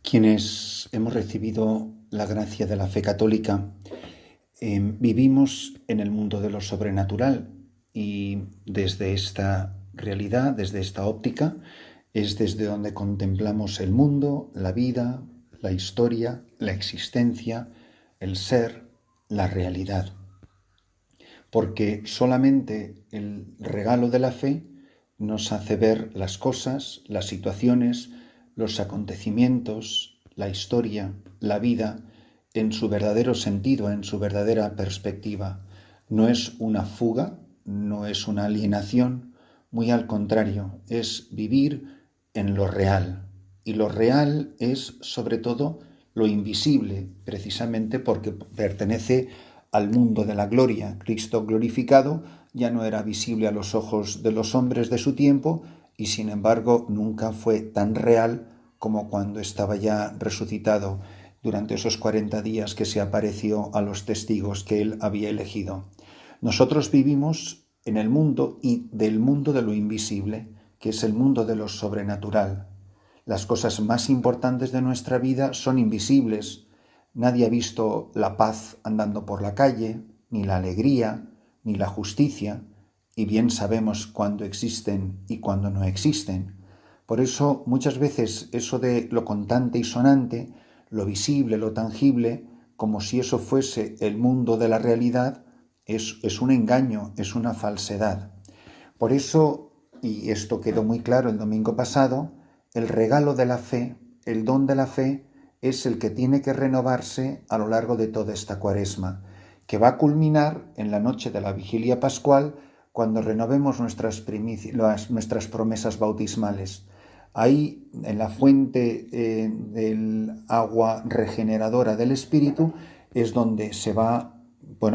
Quienes hemos recibido la gracia de la fe católica, vivimos en el mundo de lo sobrenatural y desde esta realidad, desde esta óptica, es desde donde contemplamos el mundo, la vida, la historia, la existencia, el ser, la realidad. Porque solamente el regalo de la fe nos hace ver las cosas, las situaciones, los acontecimientos, la historia, la vida, en su verdadero sentido, en su verdadera perspectiva. No es una fuga, no es una alienación, muy al contrario, es vivir en lo real. Y lo real es, sobre todo, lo invisible, precisamente porque pertenece al mundo de la gloria. Cristo glorificado ya no era visible a los ojos de los hombres de su tiempo y sin embargo nunca fue tan real como cuando estaba ya resucitado durante esos 40 días que se apareció a los testigos que él había elegido. Nosotros vivimos en el mundo y del mundo de lo invisible, que es el mundo de lo sobrenatural. Las cosas más importantes de nuestra vida son invisibles. Nadie ha visto la paz andando por la calle, ni la alegría, ni la justicia, y bien sabemos cuándo existen y cuándo no existen. Por eso muchas veces eso de lo contante y sonante, lo visible, lo tangible, como si eso fuese el mundo de la realidad, es un engaño, es una falsedad. Por eso, y esto quedó muy claro el domingo pasado, el regalo de la fe, el don de la fe, es el que tiene que renovarse a lo largo de toda esta Cuaresma, que va a culminar en la noche de la Vigilia Pascual, cuando renovemos nuestras promesas bautismales. Ahí, en la fuente del agua regeneradora del Espíritu, es donde se va,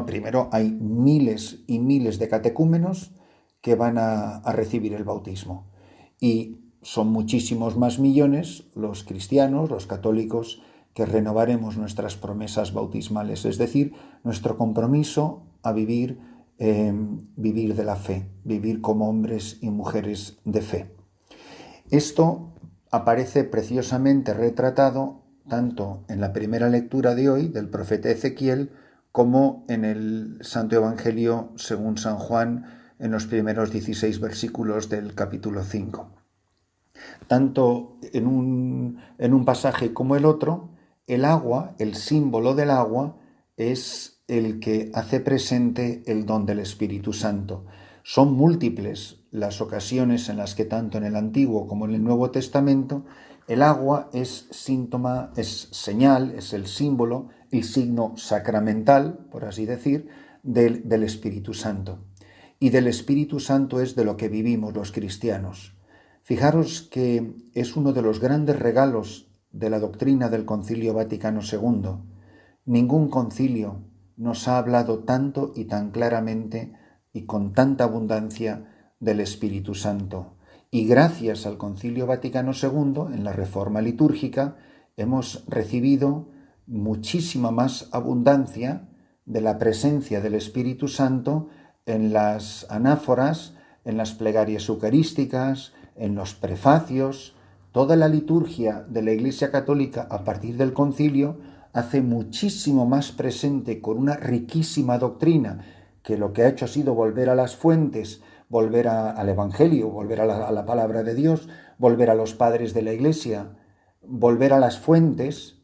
primero hay miles y miles de catecúmenos que van a recibir el bautismo. Y son muchísimos más millones los cristianos, los católicos, que renovaremos nuestras promesas bautismales, es decir, nuestro compromiso a vivir de la fe, vivir como hombres y mujeres de fe. Esto aparece preciosamente retratado tanto en la primera lectura de hoy del profeta Ezequiel como en el Santo Evangelio según San Juan en los primeros 16 versículos del capítulo 5. Tanto en un pasaje como el otro, el agua, el símbolo del agua, es el que hace presente el don del Espíritu Santo. Son múltiples las ocasiones en las que tanto en el Antiguo como en el Nuevo Testamento el agua es síntoma, es señal, es el símbolo, el signo sacramental, por así decir, del Espíritu Santo. Y del Espíritu Santo es de lo que vivimos los cristianos. Fijaros que es uno de los grandes regalos de la doctrina del Concilio Vaticano II. Ningún concilio nos ha hablado tanto y tan claramente y con tanta abundancia del Espíritu Santo. Y gracias al Concilio Vaticano II, en la Reforma litúrgica, hemos recibido muchísima más abundancia de la presencia del Espíritu Santo en las anáforas, en las plegarias eucarísticas, en los prefacios. Toda la liturgia de la Iglesia Católica a partir del concilio hace muchísimo más presente, con una riquísima doctrina, que lo que ha hecho ha sido volver a las fuentes, volver al Evangelio, volver a la palabra de Dios, volver a los padres de la Iglesia, volver a las fuentes,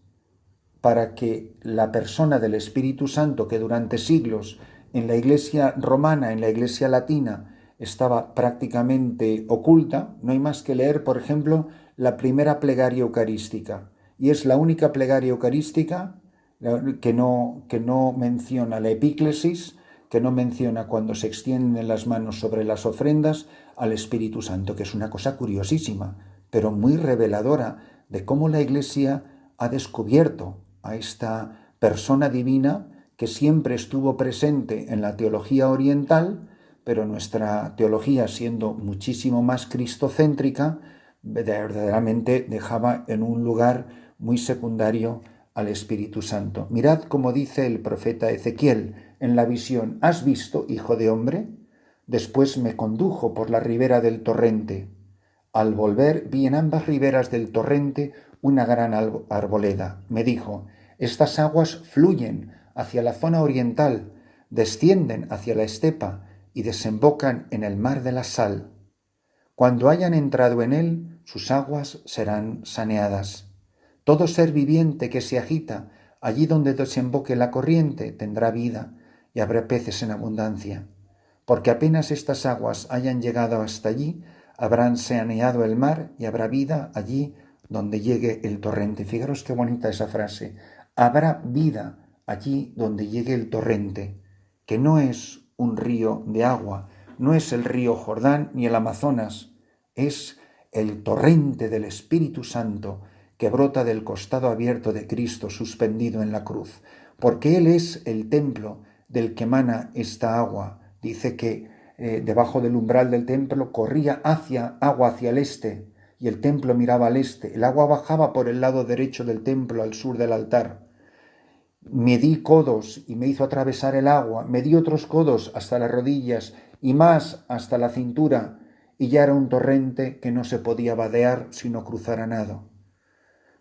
para que la persona del Espíritu Santo, que durante siglos en la Iglesia romana, en la Iglesia latina, estaba prácticamente oculta, no hay más que leer, por ejemplo, la primera plegaria eucarística. Y es la única plegaria eucarística que no menciona la epíclesis, que no menciona cuando se extienden las manos sobre las ofrendas al Espíritu Santo, que es una cosa curiosísima, pero muy reveladora de cómo la Iglesia ha descubierto a esta persona divina que siempre estuvo presente en la teología oriental, pero nuestra teología, siendo muchísimo más cristocéntrica, verdaderamente dejaba en un lugar muy secundario al Espíritu Santo. Mirad cómo dice el profeta Ezequiel en la visión: ¿has visto, hijo de hombre? Después me condujo por la ribera del torrente. Al volver vi en ambas riberas del torrente una gran arboleda. Me dijo, estas aguas fluyen hacia la zona oriental, descienden hacia la estepa y desembocan en el mar de la sal. Cuando hayan entrado en él, sus aguas serán saneadas. Todo ser viviente que se agita allí donde desemboque la corriente tendrá vida y habrá peces en abundancia, porque apenas estas aguas hayan llegado hasta allí, habrán saneado el mar y habrá vida allí donde llegue el torrente. Fijaros qué bonita esa frase. Habrá vida allí donde llegue el torrente, que no es un río de agua, no es el río Jordán ni el Amazonas, es el torrente del Espíritu Santo que brota del costado abierto de Cristo suspendido en la cruz, porque Él es el templo del que emana esta agua. Dice que debajo del umbral del templo corría agua hacia el este, y el templo miraba al este. El agua bajaba por el lado derecho del templo, al sur del altar. Medí codos y me hizo atravesar el agua, medí otros codos hasta las rodillas y más hasta la cintura, y ya era un torrente que no se podía vadear sino cruzar a nado.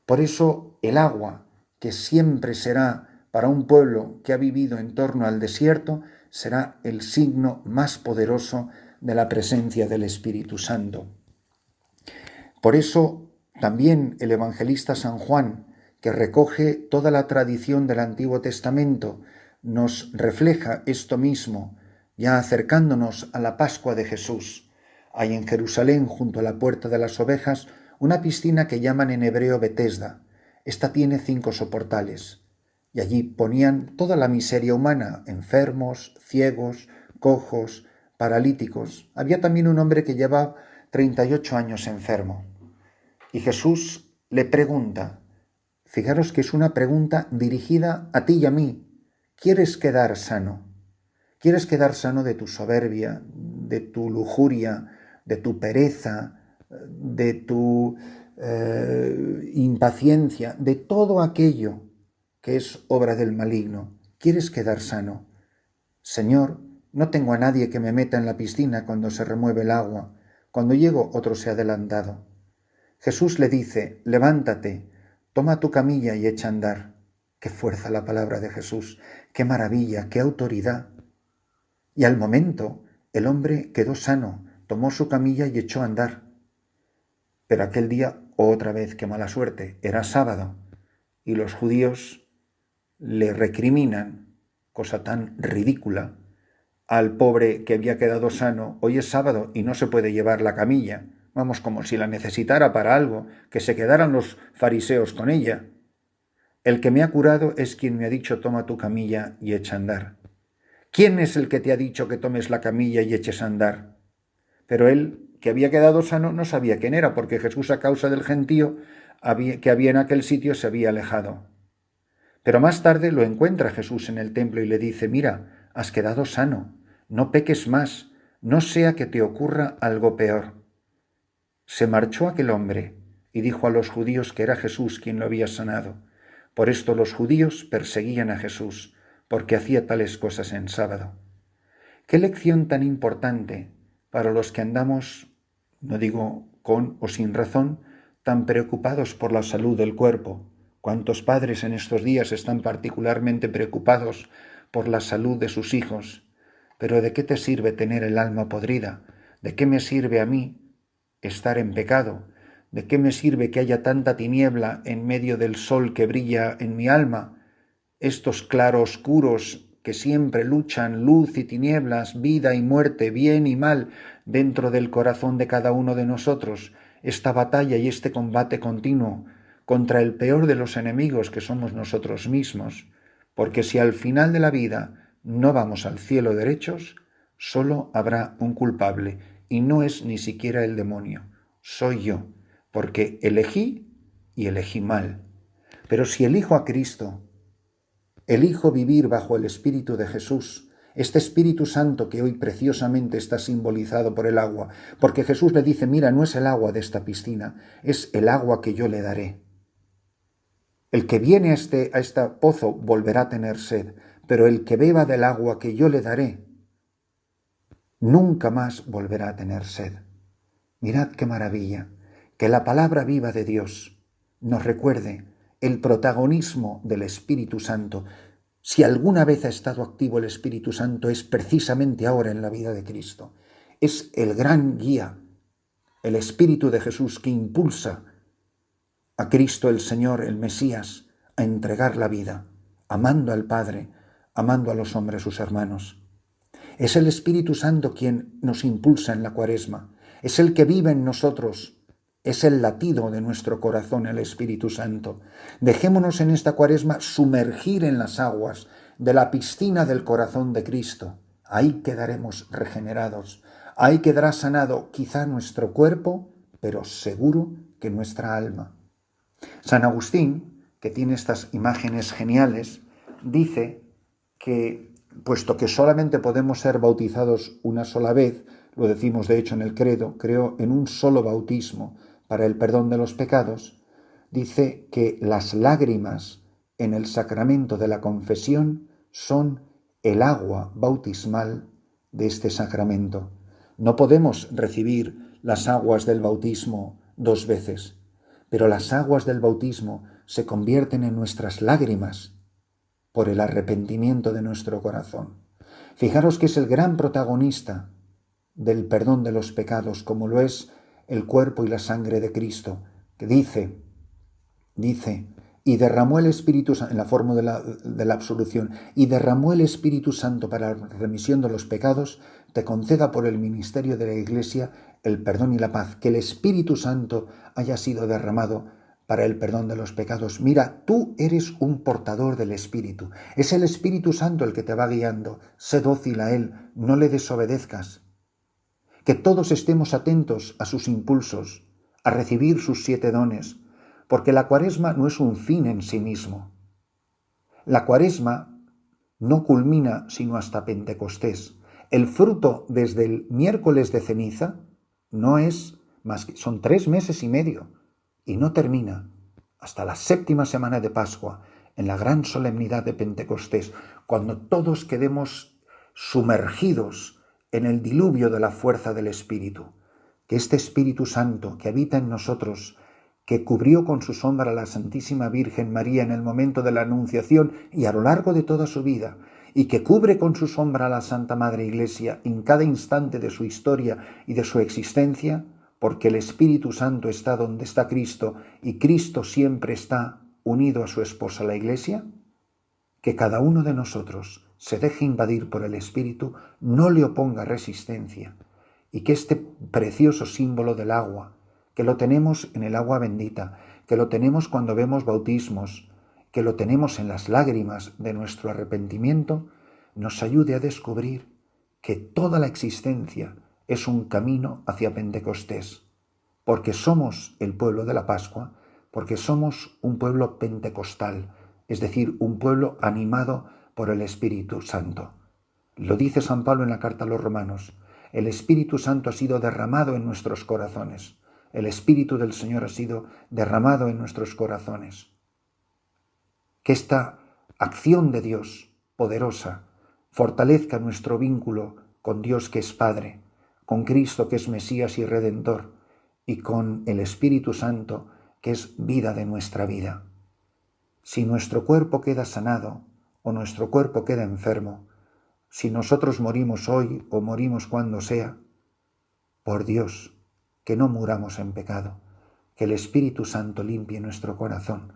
Por eso el agua, que siempre será para un pueblo que ha vivido en torno al desierto, será el signo más poderoso de la presencia del Espíritu Santo. Por eso también el evangelista San Juan, que recoge toda la tradición del Antiguo Testamento, nos refleja esto mismo, ya acercándonos a la Pascua de Jesús. Hay en Jerusalén, junto a la Puerta de las Ovejas, una piscina que llaman en hebreo Betesda. Esta tiene 5 soportales, y allí ponían toda la miseria humana, enfermos, ciegos, cojos, paralíticos. Había también un hombre que llevaba 38 años enfermo. Y Jesús le pregunta, fijaros que es una pregunta dirigida a ti y a mí, ¿quieres quedar sano? ¿Quieres quedar sano de tu soberbia, de tu lujuria, de tu pereza, de tu impaciencia, de todo aquello que es obra del maligno? ¿Quieres quedar sano? Señor, no tengo a nadie que me meta en la piscina cuando se remueve el agua. Cuando llego, otro se ha adelantado. Jesús le dice, levántate, toma tu camilla y echa a andar. Qué fuerza la palabra de Jesús, qué maravilla, qué autoridad. Y al momento el hombre quedó sano, tomó su camilla y echó a andar. Pero aquel día, otra vez, qué mala suerte, era sábado, y los judíos le recriminan, cosa tan ridícula, al pobre que había quedado sano, hoy es sábado y no se puede llevar la camilla. Vamos, como si la necesitara para algo, que se quedaran los fariseos con ella. El que me ha curado es quien me ha dicho toma tu camilla y echa a andar. ¿Quién es el que te ha dicho que tomes la camilla y eches a andar? Pero él, que había quedado sano, no sabía quién era, porque Jesús, a causa del gentío que había en aquel sitio, se había alejado. Pero más tarde lo encuentra Jesús en el templo y le dice, mira, has quedado sano, no peques más, no sea que te ocurra algo peor. Se marchó aquel hombre y dijo a los judíos que era Jesús quien lo había sanado. Por esto los judíos perseguían a Jesús, porque hacía tales cosas en sábado. Qué lección tan importante para los que andamos, no digo con o sin razón, tan preocupados por la salud del cuerpo. ¿Cuántos padres en estos días están particularmente preocupados por la salud de sus hijos? Pero ¿de qué te sirve tener el alma podrida? ¿De qué me sirve a mí estar en pecado? ¿De qué me sirve que haya tanta tiniebla en medio del sol que brilla en mi alma? Estos claroscuros que siempre luchan, luz y tinieblas, vida y muerte, bien y mal, dentro del corazón de cada uno de nosotros, esta batalla y este combate continuo contra el peor de los enemigos que somos nosotros mismos, porque si al final de la vida no vamos al cielo derechos, solo habrá un culpable, y no es ni siquiera el demonio, soy yo, porque elegí y elegí mal. Pero si elijo a Cristo, elijo vivir bajo el Espíritu de Jesús, este Espíritu Santo que hoy preciosamente está simbolizado por el agua, porque Jesús le dice, mira, no es el agua de esta piscina, es el agua que yo le daré. El que viene a este pozo volverá a tener sed, pero el que beba del agua que yo le daré, nunca más volverá a tener sed. Mirad qué maravilla, que la palabra viva de Dios, nos recuerde el protagonismo del Espíritu Santo. Si alguna vez ha estado activo el Espíritu Santo es precisamente ahora en la vida de Cristo. Es el gran guía, el Espíritu de Jesús que impulsa a Cristo el Señor, el Mesías, a entregar la vida, amando al Padre, amando a los hombres sus hermanos. Es el Espíritu Santo quien nos impulsa en la Cuaresma. Es el que vive en nosotros. Es el latido de nuestro corazón, el Espíritu Santo. Dejémonos en esta Cuaresma sumergir en las aguas de la piscina del corazón de Cristo. Ahí quedaremos regenerados. Ahí quedará sanado quizá nuestro cuerpo, pero seguro que nuestra alma. San Agustín, que tiene estas imágenes geniales, dice que, puesto que solamente podemos ser bautizados una sola vez, lo decimos de hecho en el credo, creo en un solo bautismo para el perdón de los pecados, dice que las lágrimas en el sacramento de la confesión son el agua bautismal de este sacramento. No podemos recibir las aguas del bautismo 2 veces, pero las aguas del bautismo se convierten en nuestras lágrimas por el arrepentimiento de nuestro corazón. Fijaros que es el gran protagonista del perdón de los pecados, como lo es el cuerpo y la sangre de Cristo, que dice, y derramó el Espíritu Santo, en la forma de la absolución, y derramó el Espíritu Santo para la remisión de los pecados, te conceda por el ministerio de la Iglesia el perdón y la paz, que el Espíritu Santo haya sido derramado para el perdón de los pecados. Mira, tú eres un portador del Espíritu. Es el Espíritu Santo el que te va guiando. Sé dócil a Él, no le desobedezcas. Que todos estemos atentos a sus impulsos, a recibir sus 7 dones, porque la Cuaresma no es un fin en sí mismo. La Cuaresma no culmina sino hasta Pentecostés. El fruto desde el miércoles de ceniza no es más que, son 3 meses y medio, y no termina hasta la 7ª semana de Pascua, en la gran solemnidad de Pentecostés, cuando todos quedemos sumergidos en el diluvio de la fuerza del Espíritu. Que este Espíritu Santo que habita en nosotros, que cubrió con su sombra a la Santísima Virgen María en el momento de la Anunciación y a lo largo de toda su vida, y que cubre con su sombra a la Santa Madre Iglesia en cada instante de su historia y de su existencia, porque el Espíritu Santo está donde está Cristo y Cristo siempre está unido a su esposa la Iglesia, que cada uno de nosotros se deje invadir por el Espíritu, no le oponga resistencia, y que este precioso símbolo del agua, que lo tenemos en el agua bendita, que lo tenemos cuando vemos bautismos, que lo tenemos en las lágrimas de nuestro arrepentimiento, nos ayude a descubrir que toda la existencia es un camino hacia Pentecostés, porque somos el pueblo de la Pascua, porque somos un pueblo pentecostal, es decir, un pueblo animado por el Espíritu Santo. Lo dice San Pablo en la carta a los Romanos, el Espíritu Santo ha sido derramado en nuestros corazones, el Espíritu del Señor ha sido derramado en nuestros corazones. Que esta acción de Dios poderosa fortalezca nuestro vínculo con Dios que es Padre, con Cristo que es Mesías y Redentor, y con el Espíritu Santo que es vida de nuestra vida. Si nuestro cuerpo queda sanado o nuestro cuerpo queda enfermo, si nosotros morimos hoy o morimos cuando sea, por Dios, que no muramos en pecado, que el Espíritu Santo limpie nuestro corazón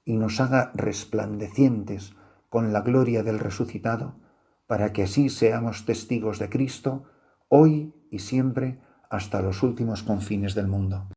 y nos haga resplandecientes con la gloria del resucitado, para que así seamos testigos de Cristo, hoy y siempre, hasta los últimos confines del mundo.